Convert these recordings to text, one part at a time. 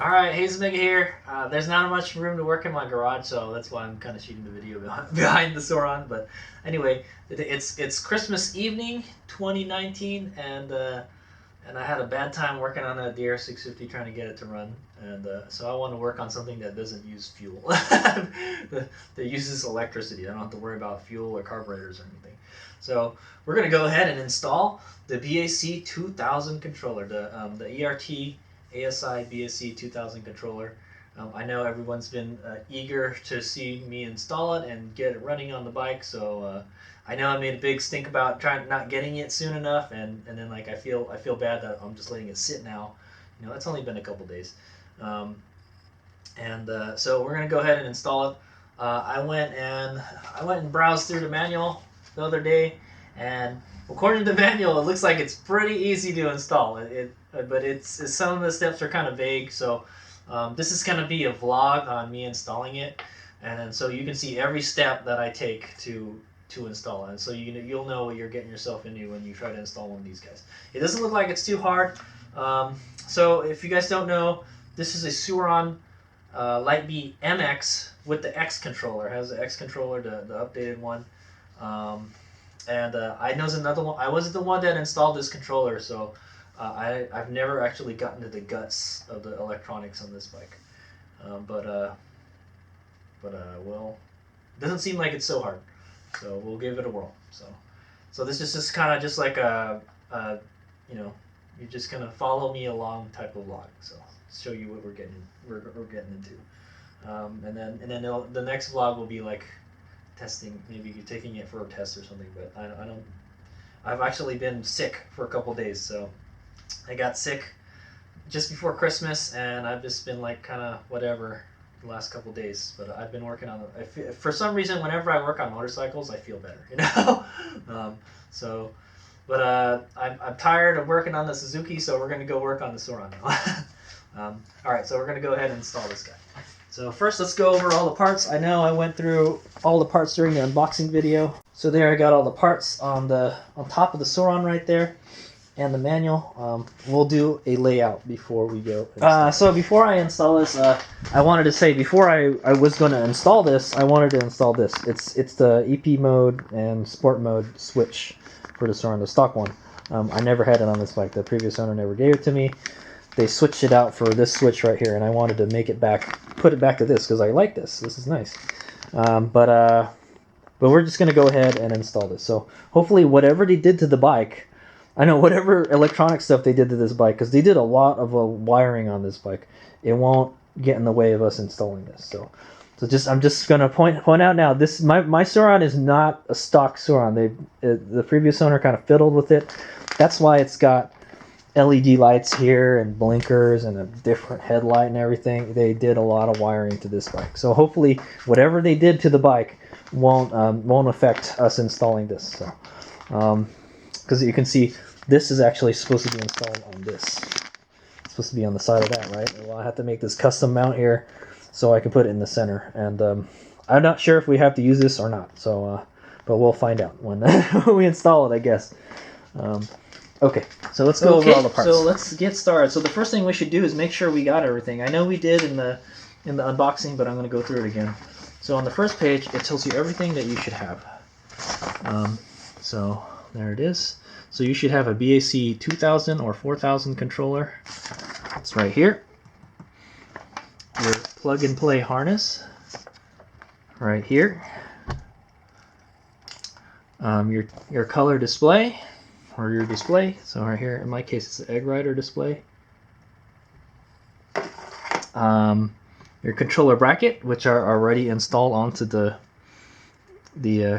Alright, Hazelmega here. There's not much room to work in my garage, so that's why I'm kind of shooting the video behind the Sur Ron. But anyway, it's Christmas evening, 2019, and I had a bad time working on a DR650 trying to get it to run, and so I want to work on something that doesn't use fuel, that uses electricity. I don't have to worry about fuel or carburetors or anything. So we're gonna go ahead and install the BAC2000 controller, the ERT ASI BAC2000 controller. I know everyone's been eager to see me install it and get it running on the bike, so I know I made a big stink about not getting it soon enough, and then like I feel bad that I'm just letting it sit now. You know, it's only been a couple days, so we're gonna go ahead and install it. I went and browsed through the manual the other day, and according to the manual, it looks like it's pretty easy to install. But it's some of the steps are kind of vague. So this is going to be a vlog on me installing it, and so you can see every step that I take to install it. And so you'll know what you're getting yourself into when you try to install one of these guys. It doesn't look like it's too hard. So if you guys don't know, this is a Sur Ron Lightbeat MX with the X controller. It has the X controller, the updated one. I know another one. I wasn't the one that installed this controller, so I've never actually gotten to the guts of the electronics on this bike. Well, it doesn't seem like it's so hard, so we'll give it a whirl. So this is just kind of just like you know, you're just gonna follow me along type of vlog. So show you what we're getting into, and then the next vlog will be like testing, maybe you're taking it for a test or something. But I've actually been sick for a couple days, so I got sick just before Christmas, and I've just been like kind of whatever the last couple days. But I've been working on it. For some reason, whenever I work on motorcycles, I feel better, you know. I'm tired of working on the Suzuki, so we're gonna go work on the Sur Ron now. All right, so we're gonna go ahead and install this guy. So first, let's go over all the parts. I know I went through all the parts during the unboxing video. So there, I got all the parts on top of the Sur Ron right there, and the manual. We'll do a layout before we go. So before I install this, I wanted to say before I was going to install this, I wanted to install this. It's the EP mode and sport mode switch for the Sur Ron, the stock one. I never had it on this bike. The previous owner never gave it to me. They switched it out for this switch right here, and I wanted to put it back to this because I like this. This is nice. But we're just gonna go ahead and install this. So hopefully, whatever they did to the bike, I know whatever electronic stuff they did to this bike, because they did a lot of wiring on this bike, it won't get in the way of us installing this. So I'm just gonna point out now. This my Sur Ron is not a stock Sur Ron. The previous owner kind of fiddled with it. That's why it's got LED lights here and blinkers and a different headlight and everything. They did a lot of wiring to this bike, so hopefully whatever they did to the bike won't affect us installing this. So because you can see this is actually supposed to be installed on this. It's supposed to be on the side of that, right? Well, I have to make this custom mount here so I can put it in the center, and I'm not sure if we have to use this or not. So but we'll find out when we install it, I guess. Okay, so let's go over all the parts. So let's get started. So the first thing we should do is make sure we got everything. I know we did in the unboxing, but I'm going to go through it again. So on the first page, it tells you everything that you should have. So there it is. So you should have a BAC2000 or 4000 controller. It's right here. Your plug-and-play harness, right here. Your color display. Or your display. So right here, in my case, it's the Egg Rider display. Your controller bracket, which are already installed onto the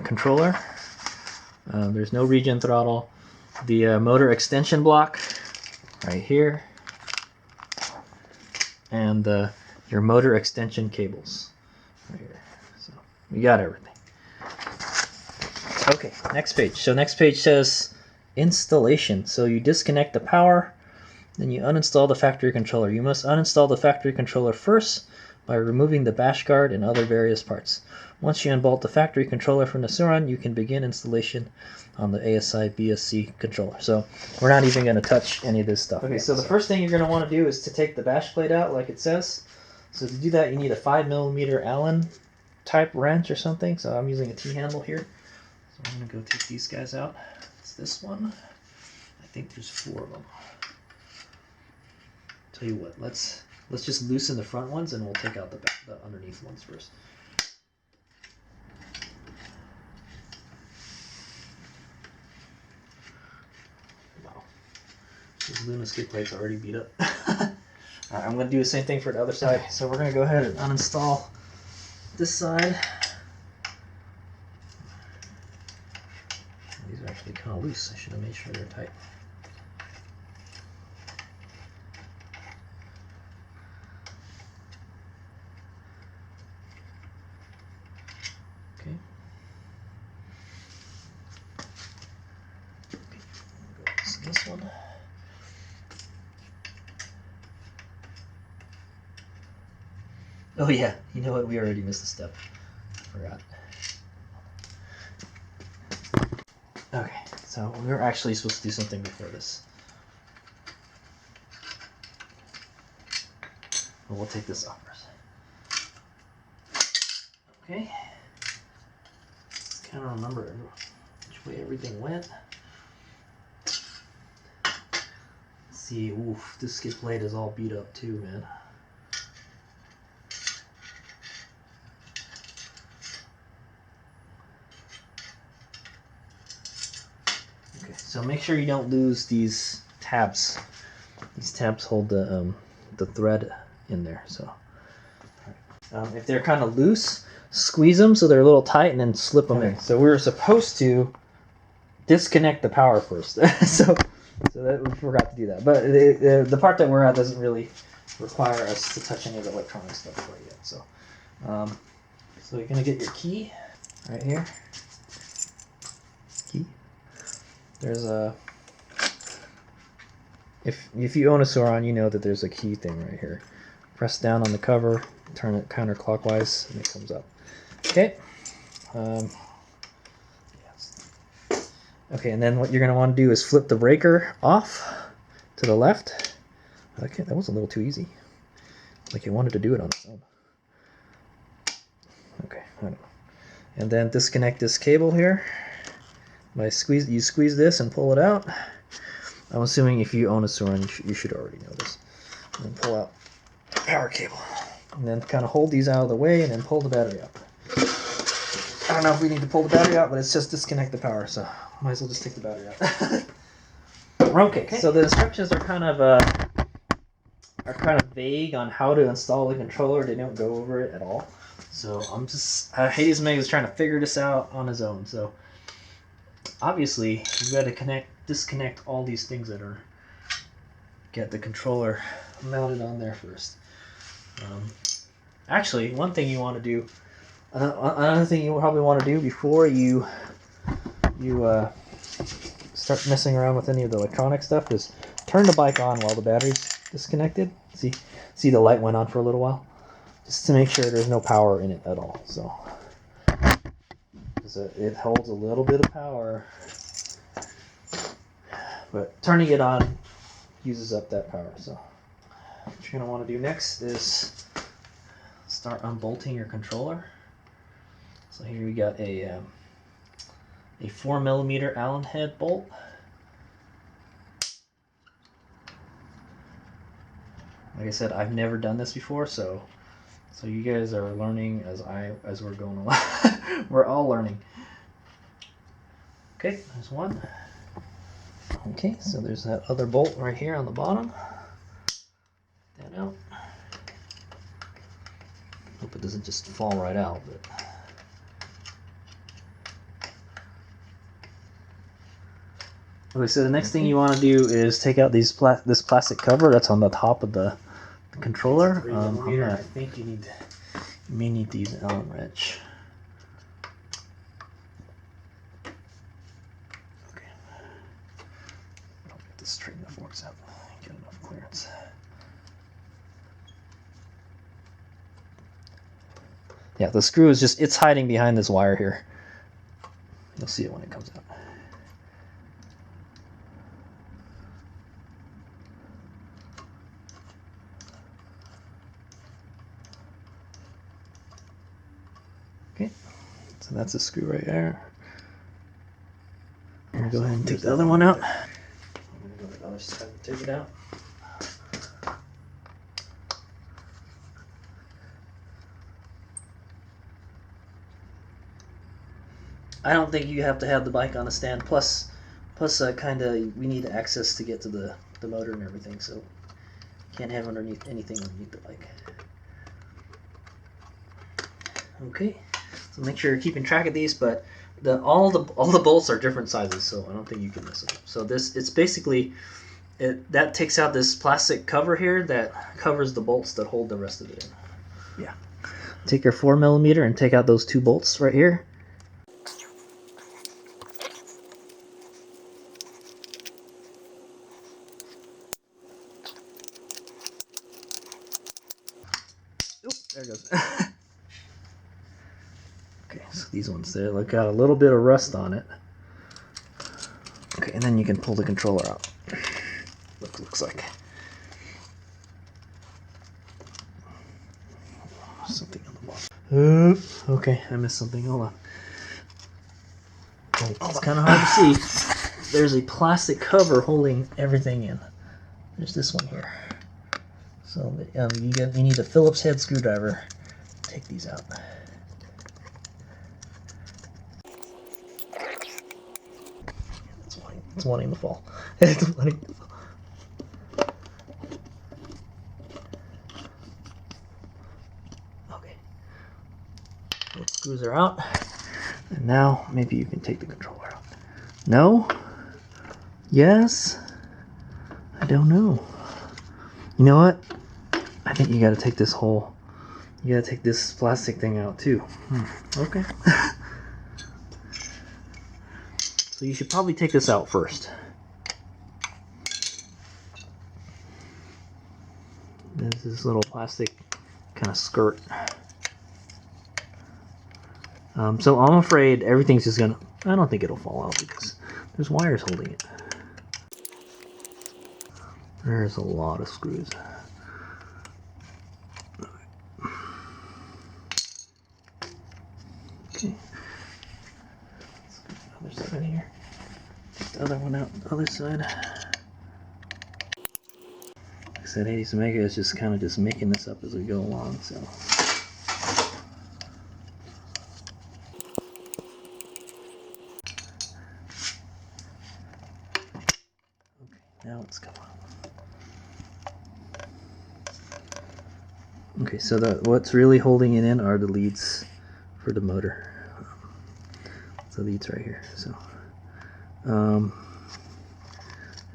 controller. There's no regen throttle. The motor extension block, right here. and your motor extension cables right here. So we got everything. Okay, next page. So next page says installation. So you disconnect the power, then you uninstall the factory controller. You must uninstall the factory controller first by removing the bash guard and other various parts. Once you unbolt the factory controller from the Sur Ron, you can begin installation on the ASI BAC controller. So we're not even going to touch any of this stuff. Okay, so the first thing you're going to want to do is to take the bash plate out like it says. So to do that, you need a 5mm Allen type wrench or something. So I'm using a T-handle here. So I'm going to go take these guys out. It's this one. I think there's 4 of them. Tell you what, let's just loosen the front ones and we'll take out the underneath ones first. Wow, this Luna skid plate's already beat up. Alright, I'm going to do the same thing for the other side. So we're going to go ahead and uninstall this side. These are actually kind of loose. I should have made sure they're tight. Okay. This one. Oh yeah, you know what? We already missed a step. Forgot. Okay, so we were actually supposed to do something before this. But we'll take this off first. Okay. Kind of remember which way everything went. Let's see, oof, this skid plate is all beat up too, man. Okay, so make sure you don't lose these tabs. These tabs hold the thread in there. So if they're kind of loose, squeeze them so they're a little tight and then slip them in. So we were supposed to disconnect the power first. so that we forgot to do that. But the part that we're at doesn't really require us to touch any of the electronic stuff quite yet. So so you're going to get your key right here. Key. There's a... If you own a Sur Ron, you know that there's a key thing right here. Press down on the cover, turn it counterclockwise, and it comes up. Okay. Okay, and then what you're going to want to do is flip the breaker off to the left. Okay, that was a little too easy. Like it wanted to do it on its own. Okay, I don't know. And then disconnect this cable here. You squeeze this and pull it out. I'm assuming if you own a Sur Ron, you should already know this. And then pull out the power cable. And then kind of hold these out of the way and then pull the battery out. I don't know if we need to pull the battery out, but it's just disconnect the power, so might as well just take the battery out. Okay, so the instructions are kind of vague on how to install the controller. They don't go over it at all. So I'm just Hades Meg is trying to figure this out on his own. So obviously you've got to disconnect all these things that are get the controller mounted on there first. Actually, one thing you want to do, another thing you probably want to do before you start messing around with any of the electronic stuff is turn the bike on while the battery's disconnected. See the light went on for a little while, just to make sure there's no power in it at all. So it holds a little bit of power, but turning it on uses up that power. So what you're going to want to do next is start unbolting your controller. So here we got a 4mm Allen head bolt. Like I said, I've never done this before, so you guys are learning as we're going along. We're all learning. Okay, there's one. Okay, so there's that other bolt right here on the bottom. That out. Hope it doesn't just fall right out, but. Okay, so the next thing you want to do is take out this plastic cover that's on the top of the controller. I think you may need to use an Allen wrench. Okay. I'll get this straighten the forks out. Get enough clearance. Yeah, the screw is just, it's hiding behind this wire here. You'll see it when it comes out. Okay, so that's a screw right there. I'm gonna go ahead and take the other one out. I'm gonna go to the other side and take it out. I don't think you have to have the bike on a stand. Plus, kind of we need access to get to the motor and everything, so can't have anything underneath the bike. Okay, so make sure you're keeping track of these, but all the bolts are different sizes, so I don't think you can miss them. So it's basically that takes out this plastic cover here that covers the bolts that hold the rest of it in. Yeah. Take your 4mm and take out those 2 bolts right here. There it goes. Okay, so these ones there, look, got a little bit of rust on it. Okay, and then you can pull the controller out. Looks like something on the bottom. Oops. Okay, I missed something. Hold on. It's kind of hard to see. There's a plastic cover holding everything in. There's this one here. So you need a Phillips head screwdriver. Take these out. It's wanting to fall. It's wanting to fall. Okay. Both screws are out. And now maybe you can take the controller out. No? Yes? I don't know. You know what? I think you gotta take this whole, you gotta take this plastic thing out too. Okay. So you should probably take this out first. There's this little plastic kind of skirt. So I'm afraid everything's just gonna, I don't think it'll fall out because there's wires holding it. There's a lot of screws. Okay. Let's go to the other side here. Take the other one out the other side. Like I said, ASI Omega is just kind of just making this up as we go along, so. Okay, now it's come out. Okay, so what's really holding it in are the leads for the motor. The leads right here. So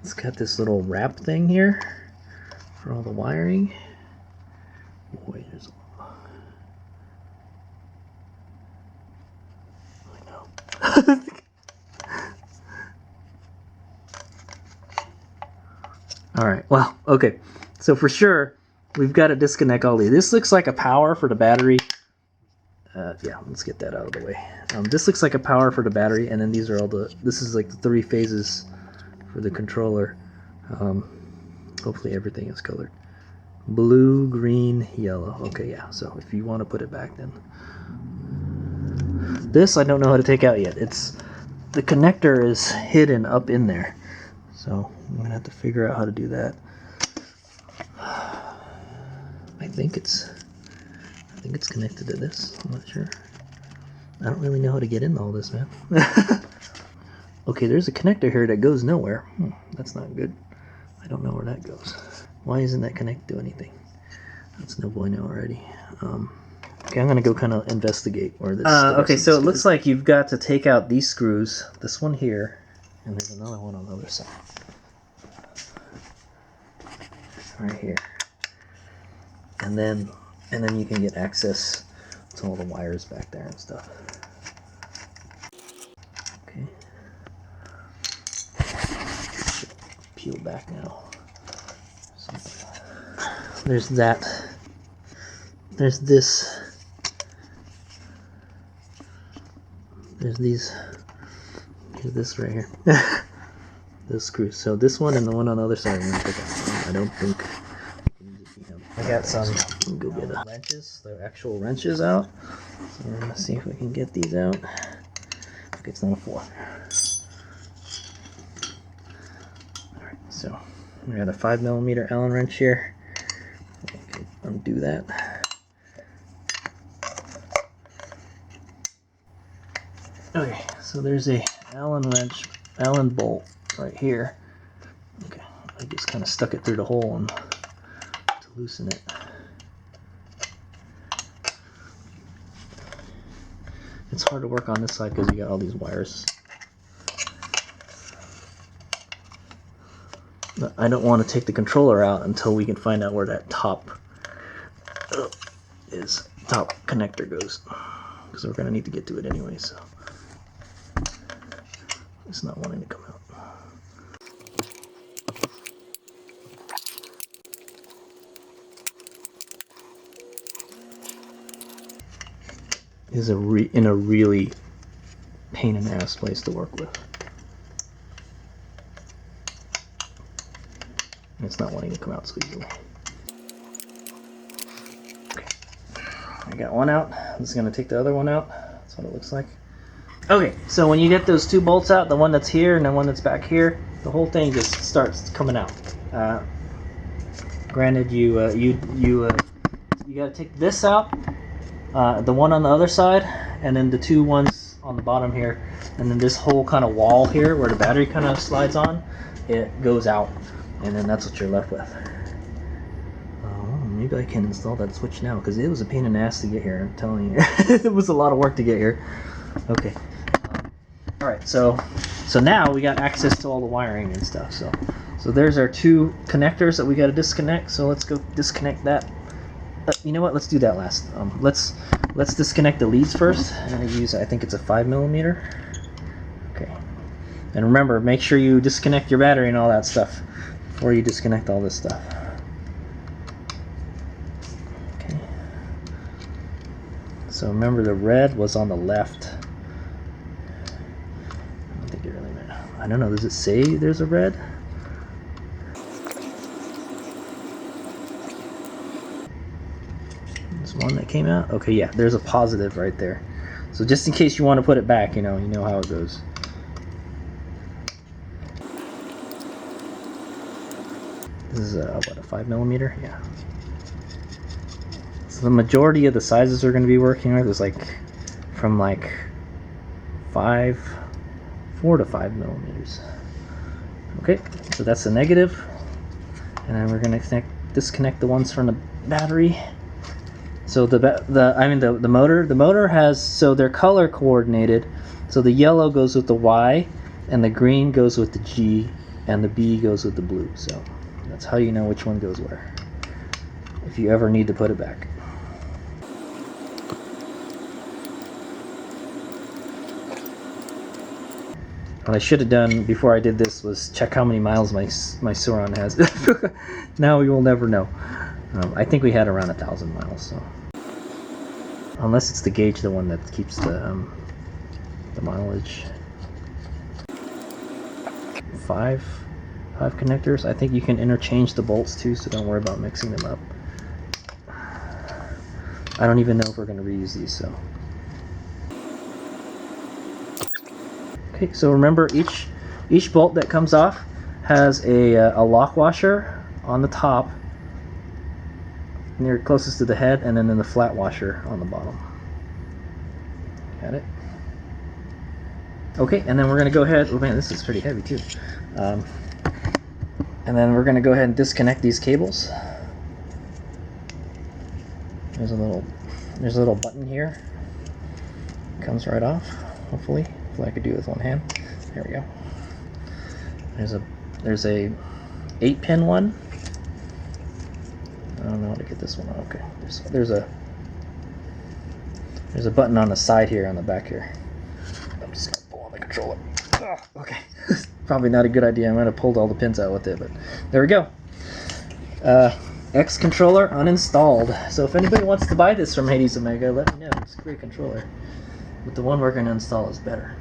it's got this little wrap thing here for all the wiring. Boy, there's a lot. I know. All right. Well, okay. So for sure, we've got to disconnect all these. This looks like a power for the battery. Yeah, let's get that out of the way. This looks like a power for the battery, and then these are all this is like the 3 phases for the controller. Hopefully everything is colored. Blue, green, yellow. Okay, yeah, so if you want to put it back then. This I don't know how to take out yet. The connector is hidden up in there. So I'm going to have to figure out how to do that. I think it's connected to this. I'm not sure. I don't really know how to get into all this, man. Okay, there's a connector here that goes nowhere. That's not good. I don't know where that goes. Why isn't that connected to anything? That's no bueno already. Okay, I'm gonna go kind of investigate where this. Okay, so it looks like you've got to take out these screws. This one here, and there's another one on the other side. Right here. and then you can get access to all the wires back there and stuff. Okay. Peel back now. So there's that. There's this. There's these. Here's this right here. Those screws. So this one and the one on the other side. I don't think. I got some. Go get the wrenches, the actual wrenches out. So we're gonna see if we can get these out. Okay, it's not a 4. All right, so we got a 5mm Allen wrench here. Okay, undo that. Okay, so there's a Allen wrench, Allen bolt right here. Okay, I just kind of stuck it through the hole and to loosen it. It's hard to work on this side because you got all these wires. But I don't want to take the controller out until we can find out where that top connector goes, because we're going to need to get to it anyway. So it's not wanting to come out. Is in a really pain in the ass place to work with. And it's not wanting to come out so easily. Okay, I got one out. I'm just gonna take the other one out. That's what it looks like. Okay, so when you get those 2 bolts out, the one that's here and the one that's back here, the whole thing just starts coming out. Granted, you got to take this out. The one on the other side, and then the 2 ones on the bottom here, and then this whole kind of wall here where the battery kind of slides on, it goes out, and then that's what you're left with. Maybe I can install that switch now, because it was a pain in the ass to get here, I'm telling you. It was a lot of work to get here. Okay. Alright, so now we got access to all the wiring and stuff. So there's our 2 connectors that we got to disconnect, so let's go disconnect that. You know what? Let's do that last. Let's disconnect the leads first. I'm gonna use, I think it's a 5mm. Okay. And remember, make sure you disconnect your battery and all that stuff before you disconnect all this stuff. Okay. So remember, the red was on the left. I don't think it really matters. I don't know. Does it say there's a red? One that came out. Okay, yeah, there's a positive right there. So just in case you want to put it back, you know how it goes. This is what, a 5mm? Yeah. So the majority of the sizes we're going to be working with is like from like 4 to 5mm. Okay, so that's the negative, and then we're going to disconnect the ones from the battery. So the motor has, so they're color coordinated. So the yellow goes with the Y, and the green goes with the G, and the B goes with the blue. So that's how you know which one goes where, if you ever need to put it back. What I should have done before I did this was check how many miles my Sur Ron has. Now we will never know. I think we had around 1,000 miles. So. Unless it's the gauge, the one that keeps the mileage. 5 connectors. I think you can interchange the bolts too, so don't worry about mixing them up. I don't even know if we're going to reuse these. So. Okay, so remember, each bolt that comes off has a lock washer on the top, near closest to the head, and then the flat washer on the bottom. Got it? Okay, and then we're going to go ahead. Oh man, this is pretty heavy too. And then we're going to go ahead and disconnect these cables. There's a little button here. Comes right off. Hopefully I could do it with one hand. There we go. There's a 8-pin one. know how to get this one on. Okay, there's a button on the side here, on the back here. I'm just gonna pull on the controller. Oh, okay, probably not a good idea. I might have pulled all the pins out with it, but there we go. X controller uninstalled. So if anybody wants to buy this from Hades Omega, let me know. It's a great controller, but the one we're going to install is better.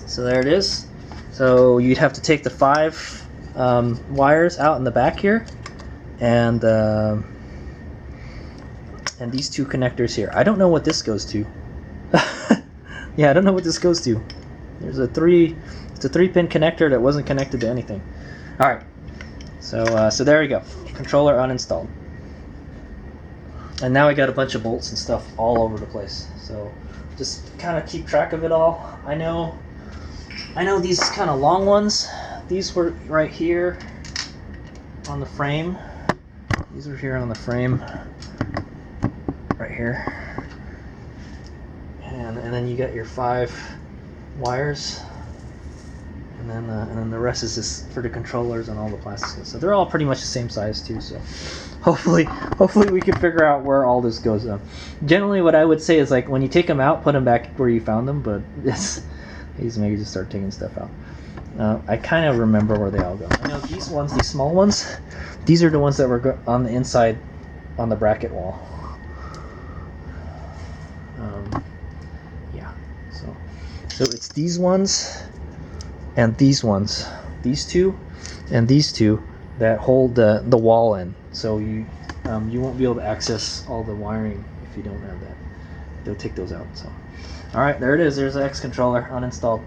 So there it is. So you'd have to take the 5 wires out in the back here, and these 2 connectors here. I don't know what this goes to. Yeah, I don't know what this goes to. There's it's a 3-pin connector that wasn't connected to anything. All right. So there we go. Controller uninstalled. And now I got a bunch of bolts and stuff all over the place. So just kind of keep track of it all. I know these kind of long ones. These were right here on the frame. These are here on the frame. Right here. And then you got your 5 wires. And then the rest is just for the controllers and all the plastic. So they're all pretty much the same size too. So hopefully we can figure out where all this goes. Generally, what I would say is, like, when you take them out, put them back where you found them. But these maybe just start taking stuff out. I kind of remember where they all go. I know these ones, these small ones, these are the ones that were on the inside on the bracket wall. Yeah. So it's these ones. And these ones, these 2 and these 2 that hold the wall in, so you won't be able to access all the wiring if you don't have that. They'll take those out. So, all right, there it is. There's the X controller uninstalled.